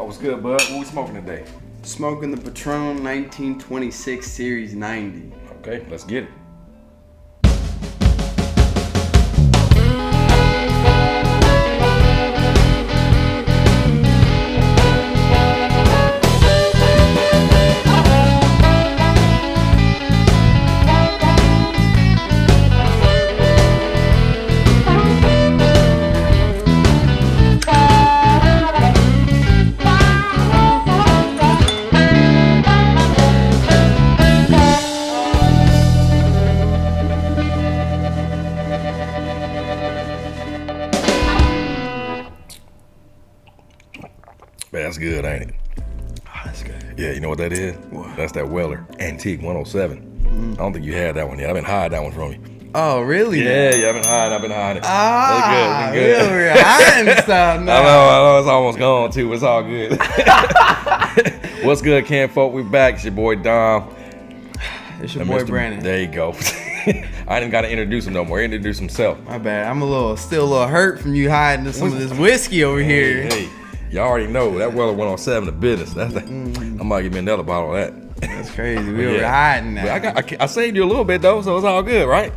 Oh, what's good, bud? What we smoking today? Smoking the Padron 1926 Series 90. Okay, let's get it. Man, that's good, ain't it? Oh, that's good. Yeah, you know what that is? What? That's that Weller Antique 107. I don't think you had that one yet. I've been hiding that one from you. Oh, really? Yeah, I've been hiding it. Ah, It's good. we're hiding stuff now. I know, it's almost gone too. It's all good. What's good, Ken folk? We back. It's your boy Dom. It's your boy Brandon. There you go. I didn't got to introduce him no more. He introduced himself. My bad. I'm still a little hurt from you hiding some of this whiskey over here. Hey, y'all already know that Weller 107 the business. I might give me another bottle of that. That's crazy. We were hiding that. I saved you a little bit though, so it's all good, right?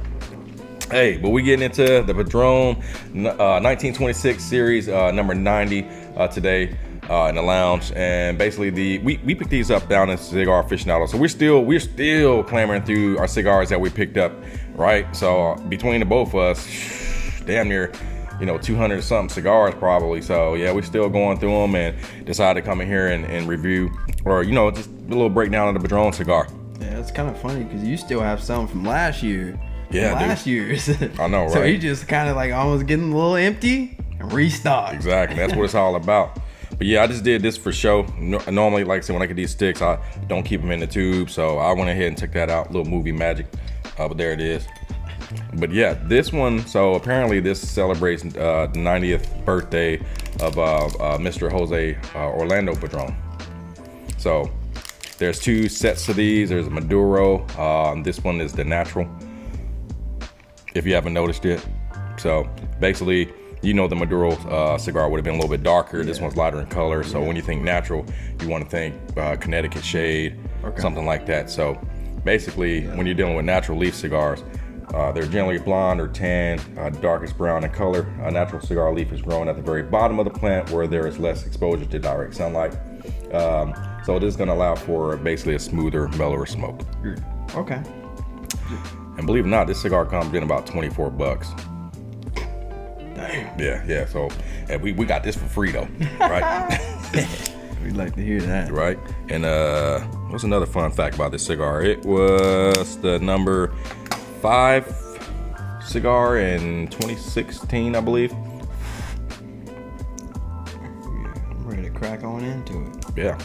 Hey, but we getting into the Padron 1926 series number 90 today in the lounge, and basically we picked these up down in Cigar Aficionado. So we're still clamoring through our cigars that we picked up, right? So between the both of us, damn near 200 something cigars probably. So yeah, we're still going through them and decided to come in here and review, or just a little breakdown of the Padron cigar. Yeah, it's kind of funny because you still have some from last year. Yeah, last year's. I know, right? So he just kind of like almost getting a little empty and restock. Exactly, that's what it's all about. But yeah, I just did this for show. Normally, like I said, when I get these sticks, I don't keep them in the tube. So I went ahead and took that out, little movie magic. But there it is. But yeah, this one, so apparently this celebrates the 90th birthday of Mr. Jose Orlando Padron. So there's two sets of these. There's a Maduro. This one is the natural, if you haven't noticed it. So basically, the Maduro cigar would have been a little bit darker. This one's lighter in color. So when you think natural, you want to think Connecticut shade, something like that. So basically, when you're dealing with natural leaf cigars, they're generally blonde or tan, darkest brown in color. A natural cigar leaf is grown at the very bottom of the plant where there is less exposure to direct sunlight. So this is going to allow for basically a smoother, mellower smoke. Okay. And believe it or not, this cigar comes in about $24. Damn. Yeah. So and we got this for free though, right? We'd like to hear that. Right. And what's another fun fact about this cigar? It was the number 5 cigar in 2016, I believe. I'm ready to crack on into it. Yeah.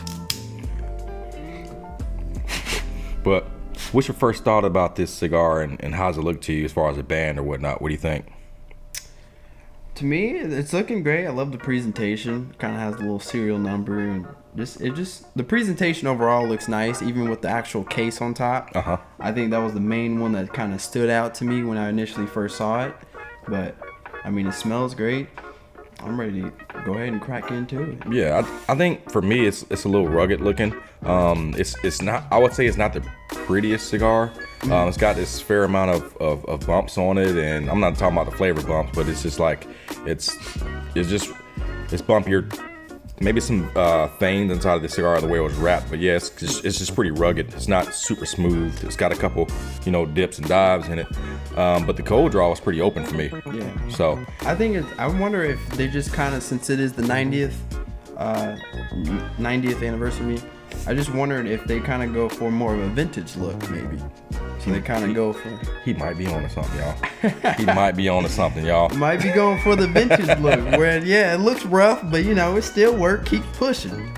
But what's your first thought about this cigar, and how does it look to you as far as a band or whatnot? What do you think? To me, it's looking great. I love the presentation. Kind of has a little serial number, and the presentation overall looks nice, even with the actual case on top. I think that was the main one that kind of stood out to me when I initially first saw it. But I mean, it smells great. I'm ready to go ahead and crack into it. Yeah, I think for me it's a little rugged looking. It's not, I would say it's not the prettiest cigar. It's got this fair amount of bumps on it, and I'm not talking about the flavor bumps, but it's just like it's bumpier. Maybe some things inside of the cigar the way it was wrapped, but yeah, it's just pretty rugged. It's not super smooth. It's got a couple dips and dives in it, but the cold draw was pretty open for me. Yeah. So I think I wonder if they just kind of, since it is the 90th anniversary, I just wondered if they kind of go for more of a vintage look, maybe. So they kind of go for... He might be on to something, y'all. He might be on to something, y'all. Might be going for the vintage look, where, yeah, it looks rough, but, it still works. Keep pushing.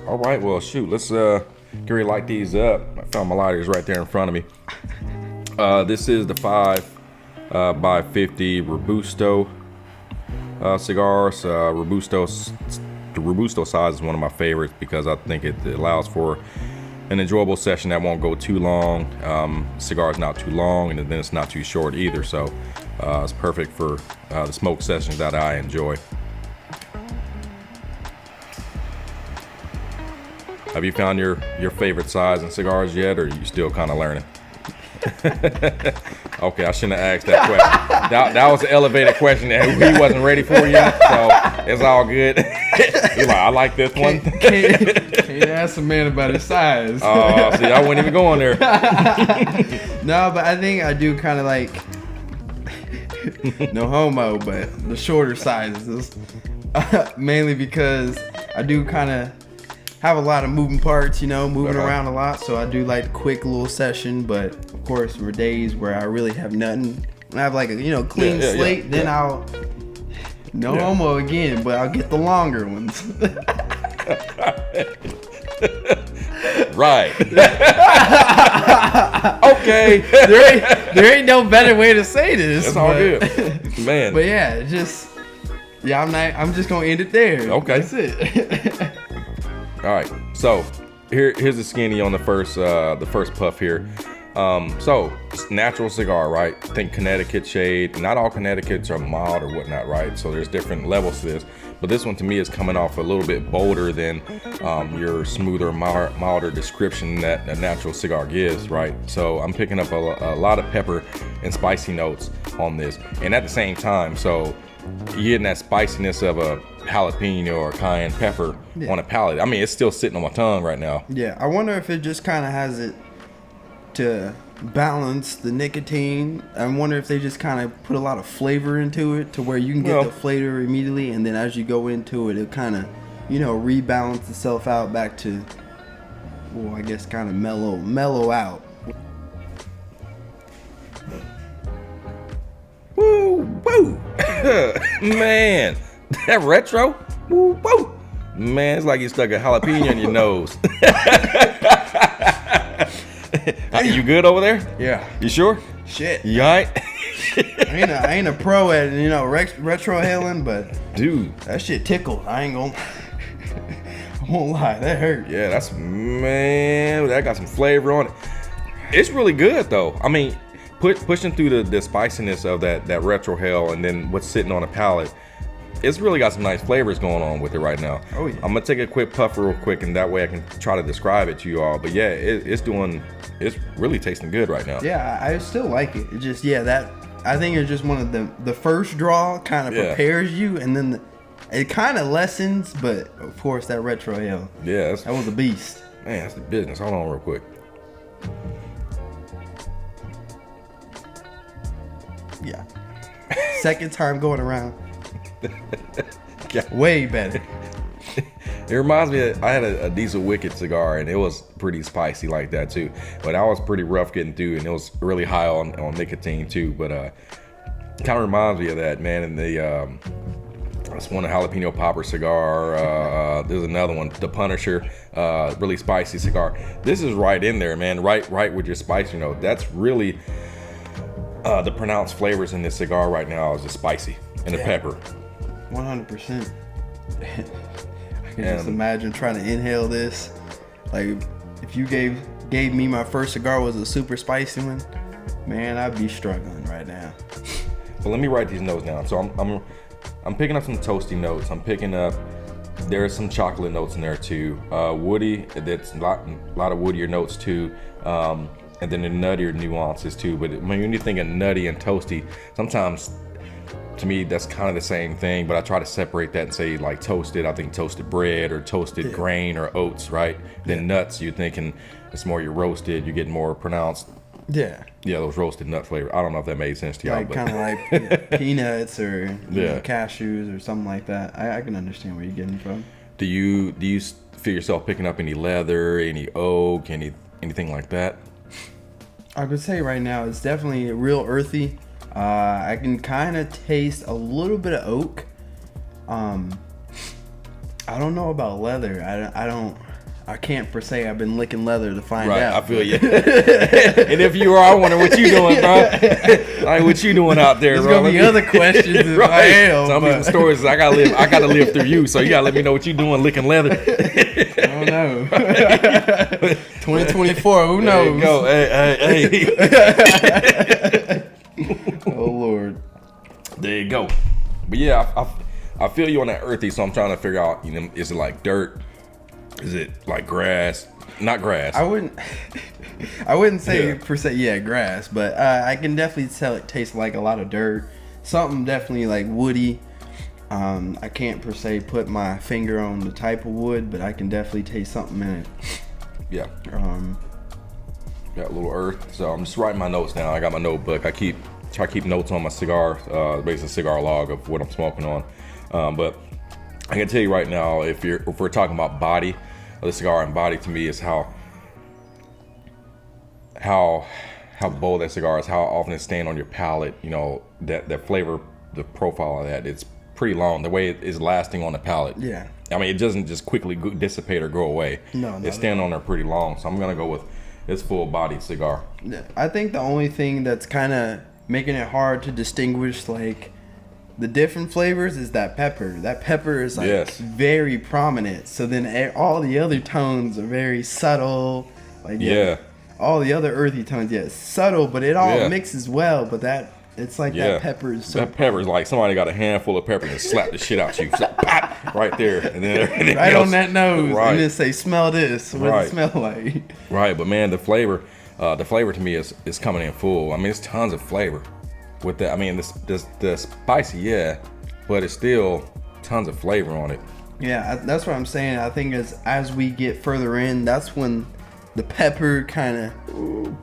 All right, well, shoot. Let's get ready to light these up. I found my lighters right there in front of me. This is the 5 by 50 Robusto cigars. The Robusto size is one of my favorites because I think it allows for an enjoyable session that won't go too long. Cigar is not too long, and then it's not too short either, so it's perfect for the smoke sessions that I enjoy. Have you found your favorite size in cigars yet, or are you still kind of learning? Okay, I shouldn't have asked that question. That was an elevated question that he wasn't ready for yet, so it's all good. He's like, I like this one. Can't ask a man about his size. Oh, see, I wasn't even going there. No, but I think I do kind of like, no homo, but the shorter sizes. Mainly because I do kind of have a lot of moving parts, moving around a lot. So I do like a quick little session, but of course for days where I really have nothing, when I have like a clean slate, then I'll homo again, but I'll get the longer ones. Right. Okay. There ain't no better way to say this. It's all good, man. But yeah, I'm just gonna end it there. Okay. That's it. All right, so here's the skinny on the first puff here. So natural cigar, right? Think Connecticut shade. Not all Connecticut's are mild or whatnot, right? So there's different levels to this. But this one to me is coming off a little bit bolder than your smoother, milder description that a natural cigar gives, right? So I'm picking up a lot of pepper and spicy notes on this, and at the same time, so you're getting that spiciness of a jalapeno or cayenne pepper on a palate. I mean, it's still sitting on my tongue right now. Yeah, I wonder if it just kind of has it to balance the nicotine. I wonder if they just kind of put a lot of flavor into it to where you can get the flavor immediately, and then as you go into it, it kind of, rebalance itself out back to, well, I guess kind of mellow out. Woo, woo. Man, that retro, woo, woo. Man, it's like you stuck a jalapeno in your nose. You good over there? Yeah. You sure? Shit. You all right? I ain't a pro at retro hailing, but dude, that shit tickled. I won't lie, that hurt. Yeah, that got some flavor on it. It's really good though. I mean, pushing through the spiciness of that retro hail and then what's sitting on the palate, it's really got some nice flavors going on with it right now. Oh yeah. I'm gonna take a quick puff real quick, and that way I can try to describe it to you all. But yeah, it's really tasting good right now. Yeah, I still like it. It just I think it's just one of the first draw kind of prepares you, and then it kind of lessens. But of course, that retro hail. Yeah, that was a beast. Man, that's the business. Hold on real quick. Yeah. Second time going around. Way better. It reminds me of, I had a Diesel Wicked cigar, and it was pretty spicy like that too. But I was pretty rough getting through, and it was really high on nicotine too. But kind of reminds me of that, man. And that's one, a jalapeno popper cigar. There's another one, the Punisher, really spicy cigar. This is right in there, man. Right with your spicy note. That's really the pronounced flavors in this cigar right now is the spicy and the pepper. 100%. I can just imagine trying to inhale this. Like, if you gave me my first cigar was a super spicy one, man, I'd be struggling right now. Well, let me write these notes down. So I'm picking up some toasty notes. I'm picking up, there's some chocolate notes in there too. Woody, that's a lot of woodier notes too. And then the nuttier nuances too. But when you think of nutty and toasty, sometimes to me that's kind of the same thing, but I try to separate that and say like toasted, I think toasted bread or toasted grain or oats, right? Then nuts, you're thinking it's more your roasted, you get more pronounced. Yeah, those roasted nut flavor. I don't know if that made sense to y'all. Like kind of like peanuts or cashews or something like that. I can understand where you're getting from. Do you feel yourself picking up any leather, any oak, anything like that? I could say right now it's definitely real earthy. I can kind of taste a little bit of oak. I don't know about leather. I can't per se. I've been licking leather to find out. I feel you. And if you are, I wonder what you doing, bro. Like what you doing out there, There's bro? There's gonna be other questions if right. I am. Some of the stories I gotta live through you. So you gotta let me know what you doing licking leather. I don't know. 2024. Who knows? Go. Hey. Oh Lord. There you go. But yeah, I feel you on that earthy. So I'm trying to figure out, is it like dirt? Is it like grass? Not grass. I wouldn't say per se, grass, but I can definitely tell it tastes like a lot of dirt. Something definitely like woody. I can't per se put my finger on the type of wood, but I can definitely taste something in it. Yeah. Got a little earth. So I'm just writing my notes down. I got my notebook. I try to keep notes on my cigar, basically cigar log of what I'm smoking on. But I can tell you right now, if we're talking about body, the cigar and body to me is how bold that cigar is, how often it's staying on your palate. You know, that flavor, the profile of that, it's pretty long. The way it is lasting on the palate. Yeah. I mean, it doesn't just quickly dissipate or go away. No. It's staying on there pretty long. So I'm gonna go with this full-bodied cigar. I think the only thing that's kind of making it hard to distinguish like the different flavors is that pepper. That pepper is like very prominent. So then all the other tones are very subtle. Like all the other earthy tones, it's subtle, but it all mixes well. But it's like that pepper is so. That pepper is like somebody got a handful of pepper and slapped the shit out you, so, pop, right there, and then everything right else, on that nose, right. and then say, "Smell this." What does it smell like? Right, but man, the flavor to me is coming in full. I mean, it's tons of flavor with that. I mean, the spicy, but it's still tons of flavor on it. Yeah, that's what I'm saying. I think as we get further in, that's when the pepper kind of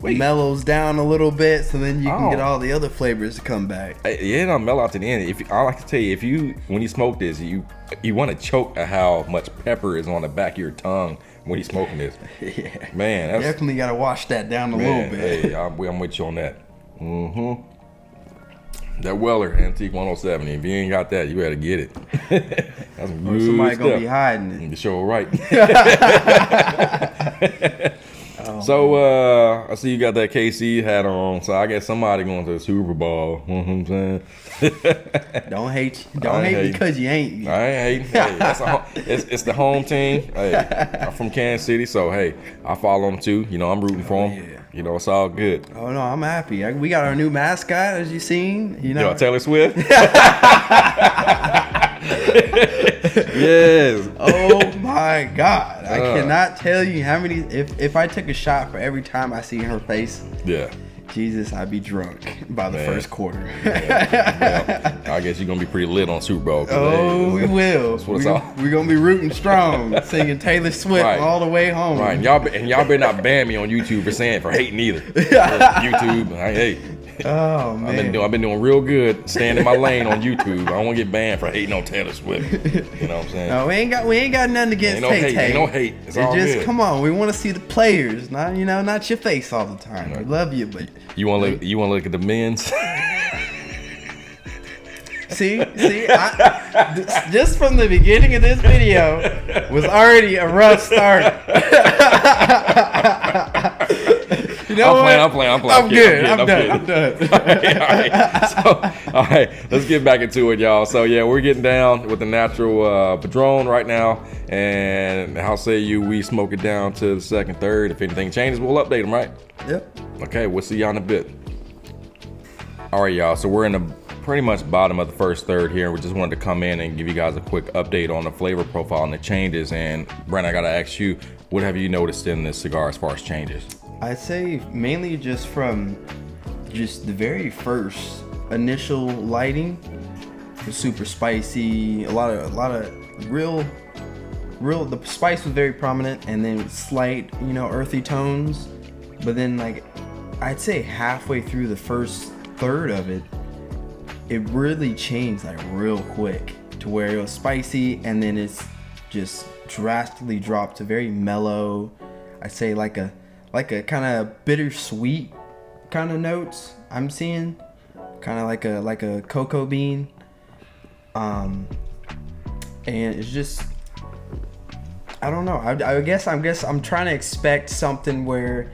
mellows down a little bit, so then you can get all the other flavors to come back. It don't mellow out to the end. I like to tell you, when you smoke this, you want to choke at how much pepper is on the back of your tongue when you're smoking this. Yeah, man, that's, definitely got to wash that down a little bit. Hey, I'm with you on that. That Weller Antique 107. If you ain't got that, you better get it. That's some good somebody stuff. Gonna be hiding it. You sure right. So I see you got that KC hat on. So I guess somebody going to the Super Bowl. You know what I'm saying? Don't hate because you ain't. I ain't hating. Hey, it's the home team. Hey, I'm from Kansas City, so hey, I follow them too. You know, I'm rooting for them. Yeah. You know, it's all good. Oh no, I'm happy. We got our new mascot, as you seen. You know, Taylor Swift. Yes. Oh my God! I cannot tell you how many. If I took a shot for every time I see her face. Yeah. Jesus, I'd be drunk by the first quarter. Well, I guess you're gonna be pretty lit on Super Bowl. We will. We're gonna be rooting strong, singing Taylor Swift all the way home. Right, y'all better not ban me on YouTube for hating either. YouTube, hey. Oh man, I've been doing real good, staying in my lane on YouTube. I don't want to get banned for hating on Taylor Swift. You know what I'm saying? No, we ain't got nothing against Tay. Ain't no hate. It's all just good. Come on. We want to see the players, not your face all the time. Right. We love you, but you want to look at the men's. See, just from the beginning of this video was already a rough start. You know I'm playing. I'm good. I'm done. All right, let's get back into it, y'all. So yeah, we're getting down with the natural Padron right now, and how say you we smoke it down to the second, third. If anything changes, we'll update them, right? Yep. Okay, we'll see y'all in a bit. All right, y'all. So we're in the pretty much bottom of the first third here. We just wanted to come in and give you guys a quick update on the flavor profile and the changes. And Brent, I gotta ask you, what have you noticed in this cigar as far as changes? I'd say mainly just from the very first initial lighting, it was super spicy. A lot of real. The spice was very prominent, and then slight, earthy tones. But then, like, I'd say halfway through the first third of it, it really changed like real quick to where it was spicy, and then it's just drastically dropped to very mellow. I'd say like a kind of bittersweet kind of notes I'm seeing, kind of like a cocoa bean, and it's just, I don't know. I guess I'm trying to expect something where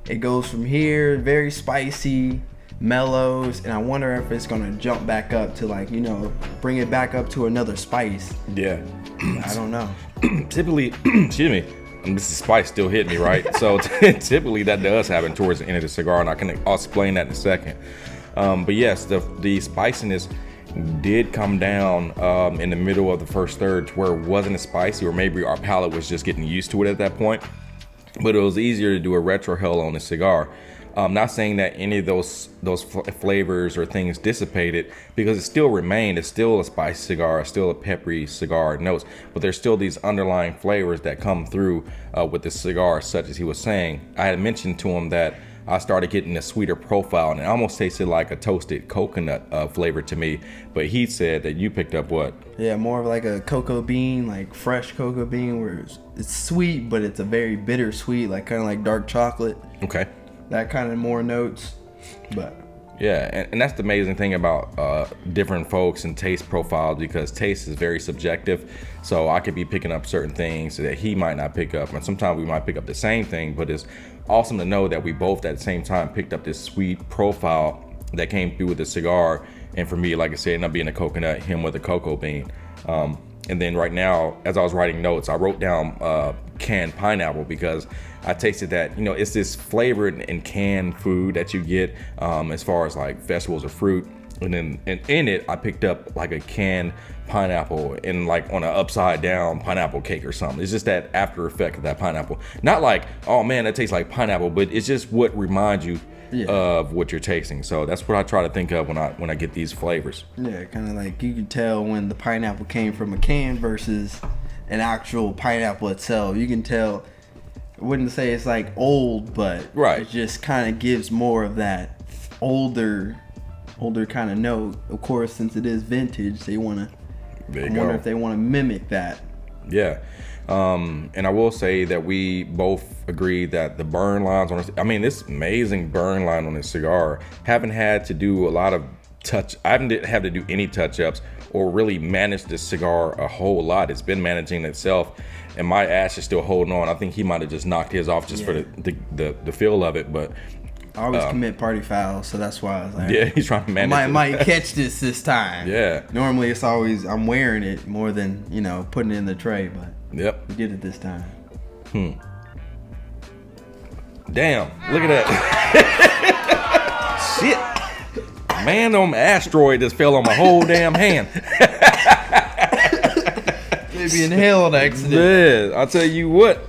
it goes from here very spicy, mellows, and I wonder if it's gonna jump back up to bring it back up to another spice. Yeah. I don't know. Typically, excuse me, this spice still hit me, right? So typically that does happen towards the end of the cigar, and I can explain that in a second. But yes, the spiciness did come down in the middle of the first third to where it wasn't as spicy, or maybe our palate was just getting used to it at that point. But it was easier to do a retrohale on the cigar. Not saying that any of those flavors or things dissipated, because it still remained. It's still a spicy cigar, it's still a peppery cigar notes, but there's still these underlying flavors that come through with the cigar, such as he was saying. I had mentioned to him that I started getting a sweeter profile, and it almost tasted like a toasted coconut flavor to me. But he said that you picked up what? Yeah, more of like a cocoa bean, like fresh cocoa bean, where it's sweet, but it's a very bitter sweet, like kind of like dark chocolate. Okay. That kind of more notes, but yeah, and that's the amazing thing about different folks and taste profiles, because taste is very subjective. So I could be picking up certain things that he might not pick up, and sometimes we might pick up the same thing, but it's awesome to know that we both at the same time picked up this sweet profile that came through with the cigar. And for me, like I said, ended up being a coconut, him with a cocoa bean. And then right now, as I was writing notes, I wrote down canned pineapple, because I tasted that, you know, it's this flavor in canned food that you get as far as like festivals of fruit. And then in it, I picked up like a canned pineapple and like on an upside down pineapple cake or something. It's just that after effect of that pineapple. Not like, oh man, that tastes like pineapple, but it's just what reminds you of what you're tasting. So that's what I try to think of when I get these flavors. Yeah, kind of like you can tell when the pineapple came from a can versus an actual pineapple itself. You can tell. I wouldn't say it's like old, but it just kind of gives more of that older kind of note. Of course, since it is vintage, I wonder if they want to mimic that. Yeah. And I will say that we both agree that the burn lines on this amazing burn line on this cigar, haven't had to do a lot of I haven't had to do any touch-ups or really manage this cigar a whole lot. It's been managing itself, and my ash is still holding on. I think he might have just knocked his off just for the feel of it, but I always commit party fouls, so that's why I was like, yeah, he's trying to manage I might catch this time. Yeah. Normally it's always I'm wearing it more than, putting it in the tray, but we did it this time. Damn, look at that. Shit. Man, asteroid just fell on my whole damn hand. Maybe an hell accident. Yeah, I'll tell you what.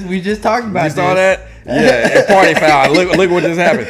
we just talked about you saw that? Yeah, party foul. Look what just happened.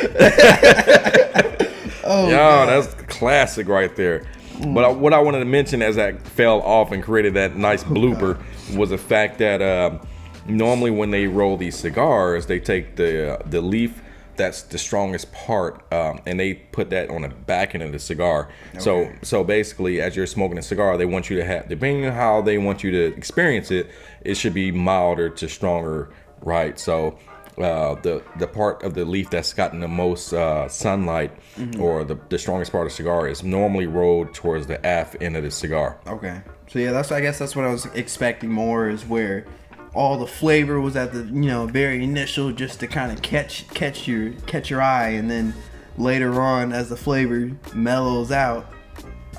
Oh, God. That's classic right there. But what I wanted to mention as that fell off and created that nice blooper was the fact that normally when they roll these cigars, they take the leaf that's the strongest part, and they put that on the back end of the cigar. Okay. So basically, as you're smoking a cigar, they want you to have, depending on how they want you to experience it, it should be milder to stronger, right? So the part of the leaf that's gotten the most sunlight, or the strongest part of the cigar, is normally rolled towards the aft end of the cigar. Okay. So yeah, I guess that's what I was expecting more, is where all the flavor was at the very initial, just to kind of catch your eye, and then later on as the flavor mellows out,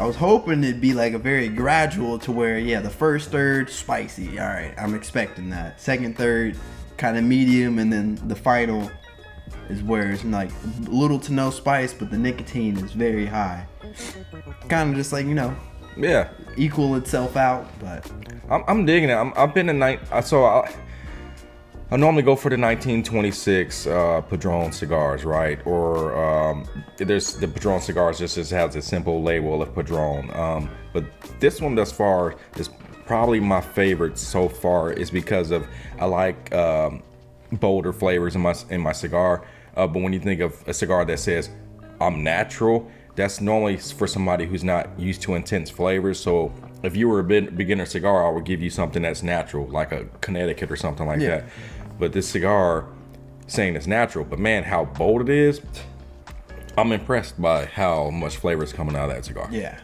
I was hoping it'd be like a very gradual to where the first third spicy, all right, I'm expecting that. Second third kind of medium, and then the final is where it's like little to no spice, but the nicotine is very high. Kind of just like equal itself out, but I'm digging it. I've been I normally go for the 1926 Padron cigars, right? Or there's the Padron cigars just has a simple label of Padron. But this one thus far is probably my favorite so far, is because of I like bolder flavors in my cigar. But when you think of a cigar that says I'm natural, that's normally for somebody who's not used to intense flavors. So if you were a beginner cigar, I would give you something that's natural, like a Connecticut or something like that. But this cigar saying it's natural, but man, how bold it is, I'm impressed by how much flavor is coming out of that cigar. Yeah.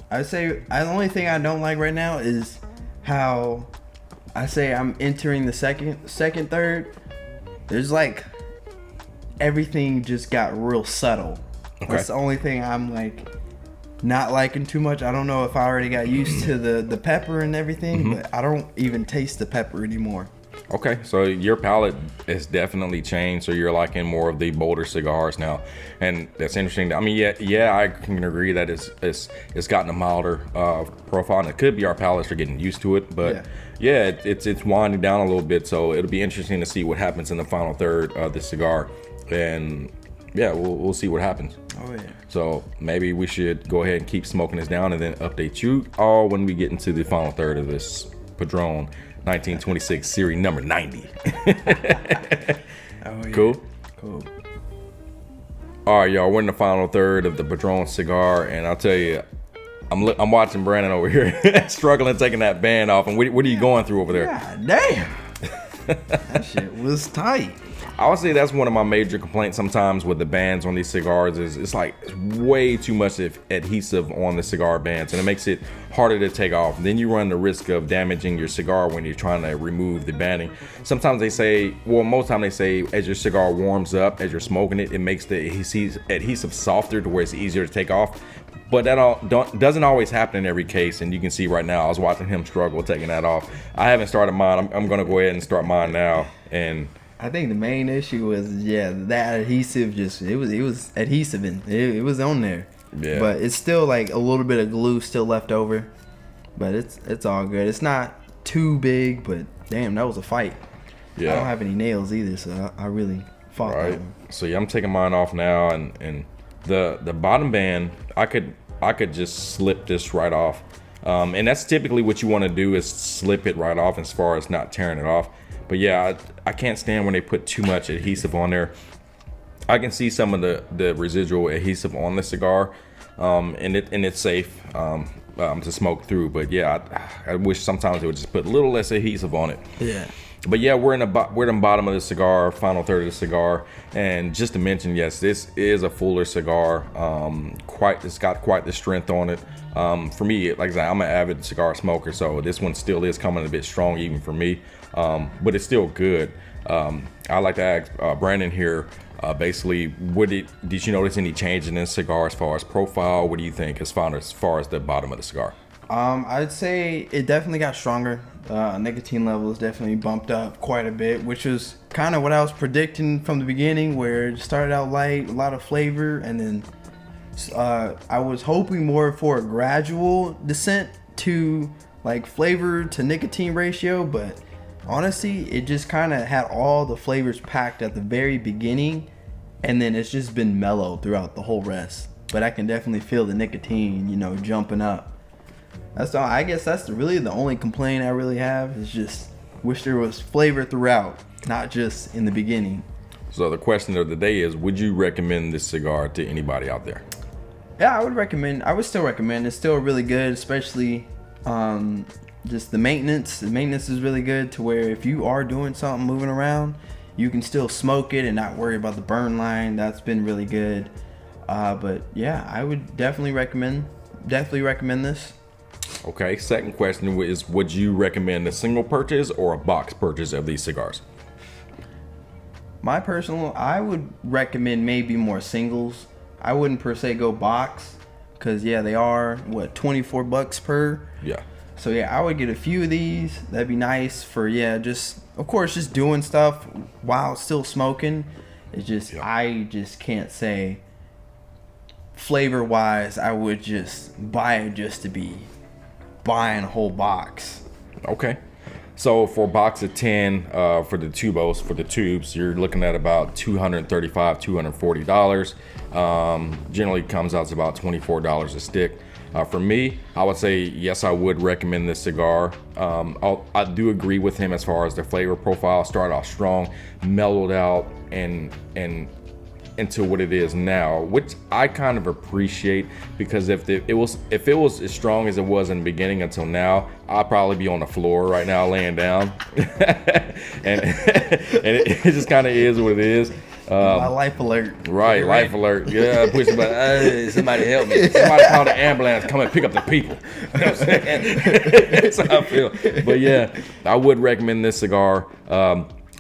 I'd say the only thing I don't like right now is how I say I'm entering the second third. There's like everything just got real subtle. Okay. That's the only thing I'm like not liking too much. I don't know if I already got used to the pepper and everything, but I don't even taste the pepper anymore. Okay, so your palate has definitely changed. So you're liking more of the bolder cigars now, and that's interesting. I mean, yeah, I can agree that it's gotten a milder profile, and it could be our palates are getting used to it. But yeah, it's winding down a little bit. So it'll be interesting to see what happens in the final third of the cigar, and yeah, we'll see what happens. Oh yeah. So maybe we should go ahead and keep smoking this down, and then update you all when we get into the final third of this Padron 1926 series number 90. Oh, yeah. Cool. All right, y'all. We're in the final third of the Padron cigar, and I'll tell you, I'm watching Brandon over here struggling taking that band off. And what are you going through over there? God damn. That shit was tight. I would say that's one of my major complaints sometimes with the bands on these cigars is it's way too much adhesive on the cigar bands, and it makes it harder to take off. And then you run the risk of damaging your cigar when you're trying to remove the banding. Sometimes they say, well, most time they say as your cigar warms up, as you're smoking it, it makes the adhesive softer to where it's easier to take off. But that doesn't always happen in every case, and you can see right now I was watching him struggle taking that off. I haven't started mine. I'm gonna go ahead and start mine now. And I think the main issue was that adhesive it was adhesive and it was on there. Yeah. But it's still like a little bit of glue still left over. But it's all good. It's not too big, but damn, that was a fight. Yeah. I don't have any nails either, so I really fought that one. So yeah, I'm taking mine off now, and the bottom band I could just slip this right off. And that's typically what you want to do is slip it right off as far as not tearing it off. But yeah, I can't stand when they put too much adhesive on there. I can see some of the residual adhesive on the cigar, and it's safe to smoke through. But yeah, I wish sometimes they would just put a little less adhesive on it. Yeah. But yeah, we're in the bottom of the cigar, final third of the cigar, and just to mention, yes, this is a fuller cigar. It's got quite the strength on it. For me, like I said, I'm an avid cigar smoker, so this one still is coming a bit strong even for me. But it's still good. I like to ask Brandon here, basically, did you notice any change in this cigar as far as profile? What do you think as far as the bottom of the cigar? I'd say it definitely got stronger. Nicotine levels definitely bumped up quite a bit, which is kind of what I was predicting from the beginning, where it started out light, a lot of flavor, and then I was hoping more for a gradual descent to like flavor to nicotine ratio, but honestly, it just kind of had all the flavors packed at the very beginning, and then it's just been mellow throughout the whole rest. But I can definitely feel the nicotine, jumping up. That's all. I guess that's really the only complaint I really have is just wish there was flavor throughout, not just in the beginning. So the question of the day is, would you recommend this cigar to anybody out there? Yeah, I would still recommend. It's still really good, especially just the maintenance. The maintenance is really good to where if you are doing something moving around, you can still smoke it and not worry about the burn line. That's been really good. But yeah, I would definitely recommend this. Okay, second question is, would you recommend a single purchase or a box purchase of these cigars? I would recommend maybe more singles. I wouldn't per se go box, because they are $24 per. Yeah. So yeah, I would get a few of these. That'd be nice for just doing stuff while still smoking. It's just I just can't say flavor wise I would just buy it just to be buying a whole box. Okay. So for a box of 10 for the tubes, you're looking at about $235, $240. Generally comes out to about $24 a stick. For me, I would say yes, I would recommend this cigar. I do agree with him as far as the flavor profile. Started off strong, mellowed out, and into what it is now, which I kind of appreciate, because if it was as strong as it was in the beginning until now, I'd probably be on the floor right now laying down. and it just kind of is what it is. My life alert. Right, life alert. Yeah, push somebody. Somebody help me. Somebody call the ambulance. Come and pick up the people. You know what I'm saying? That's how I feel. But yeah, I would recommend this cigar.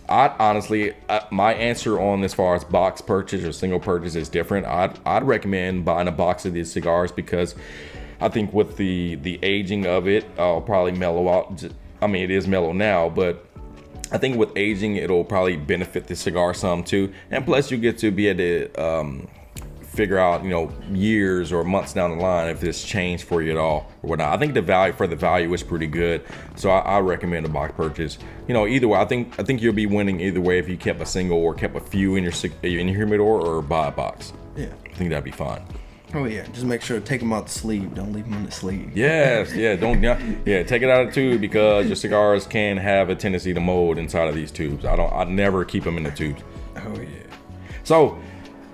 I honestly, my answer on as far as box purchase or single purchase is different. I'd recommend buying a box of these cigars, because I think with the aging of it, I'll probably mellow out. I mean, it is mellow now, but I think with aging, it'll probably benefit the cigar some too. And plus you get to be able to figure out, years or months down the line if this changed for you at all or whatnot. I think the value is pretty good. So I recommend a box purchase. Either way, I think you'll be winning either way if you kept a single or kept a few in your humidor or buy a box. Yeah. I think that'd be fine. Oh yeah, just make sure to take them out the sleeve. Don't leave them in the sleeve. Yes, yeah, take it out of the tube because your cigars can have a tendency to mold inside of these tubes. I never keep them in the tubes. Oh yeah. So,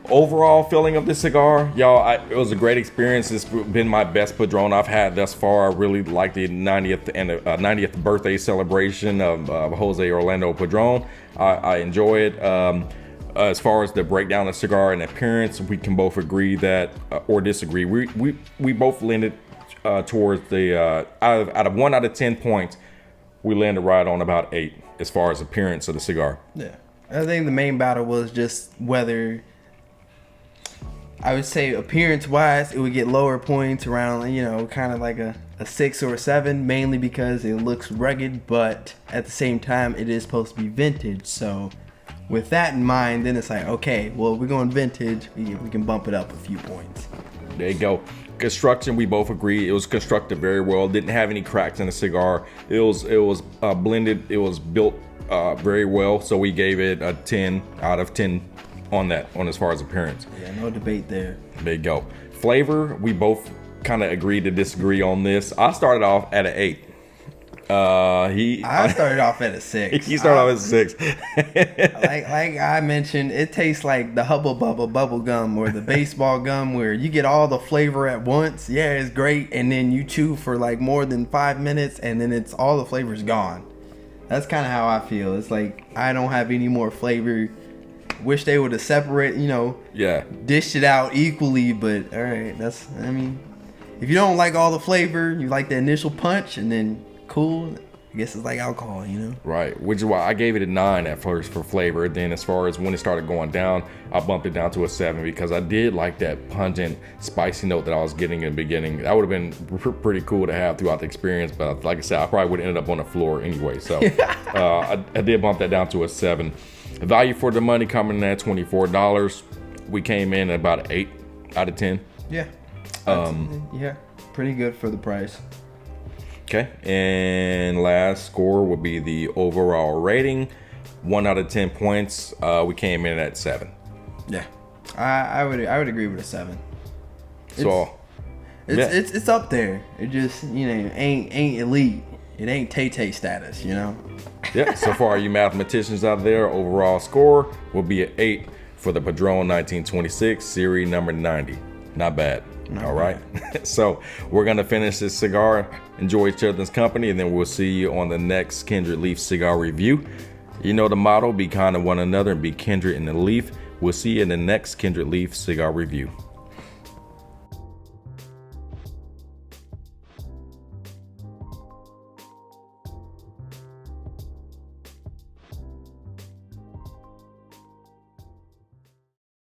overall feeling of this cigar, y'all, it was a great experience. It's been my best Padron I've had thus far. I really like the 90th and 90th birthday celebration of Jose Orlando Padron. I enjoy it. As far as the breakdown of the cigar and appearance, we can both agree that, or disagree. We both landed towards the out of 1 out of 10 points, we landed right on about 8 as far as appearance of the cigar. Yeah, I think the main battle was just whether, I would say appearance wise, it would get lower points around, kind of like a 6 or a 7, mainly because it looks rugged, but at the same time, it is supposed to be vintage. So with that in mind, then it's like, okay, well, we're going vintage. We can bump it up a few points. There you go. Construction, we both agree. It was constructed very well. Didn't have any cracks in the cigar. It was blended. It was built very well. So we gave it a 10 out of 10 on as far as appearance. Yeah, no debate there. There you go. Flavor, we both kind of agreed to disagree on this. I started off at an 8. I started off at a 6. He started off at 6. like I mentioned, it tastes like the Hubba Bubba bubble gum or the baseball gum where you get all the flavor at once. Yeah, it's great, and then you chew for like more than 5 minutes, and then it's all the flavor's gone. That's kind of how I feel. It's like I don't have any more flavor. Wish they would have separated, dished it out equally. But all right, if you don't like all the flavor, you like the initial punch, and then cool. I guess it's like alcohol, Right, which is why I gave it a 9 at first for flavor. Then as far as when it started going down, I bumped it down to a 7 because I did like that pungent, spicy note that I was getting in the beginning. That would have been pretty cool to have throughout the experience. But like I said, I probably would have ended up on the floor anyway. So I did bump that down to a 7. The value for the money coming in at $24. We came in at about 8 out of 10. Yeah. Pretty good for the price. Okay, and last score would be the overall rating. 1 out of 10 points. We came in at 7. Yeah, I would agree with a 7. It's up there. It just ain't elite. It ain't Tay status, Yeah. So far, you mathematicians out there, overall score will be an 8 for the Padron 1926 series number 90. Not bad. All right. So we're going to finish this cigar, enjoy each other's company, and then we'll see you on the next Kindred Leaf cigar review. You know the motto, be kind to one another and be kindred in the leaf. We'll see you in the next Kindred Leaf cigar review.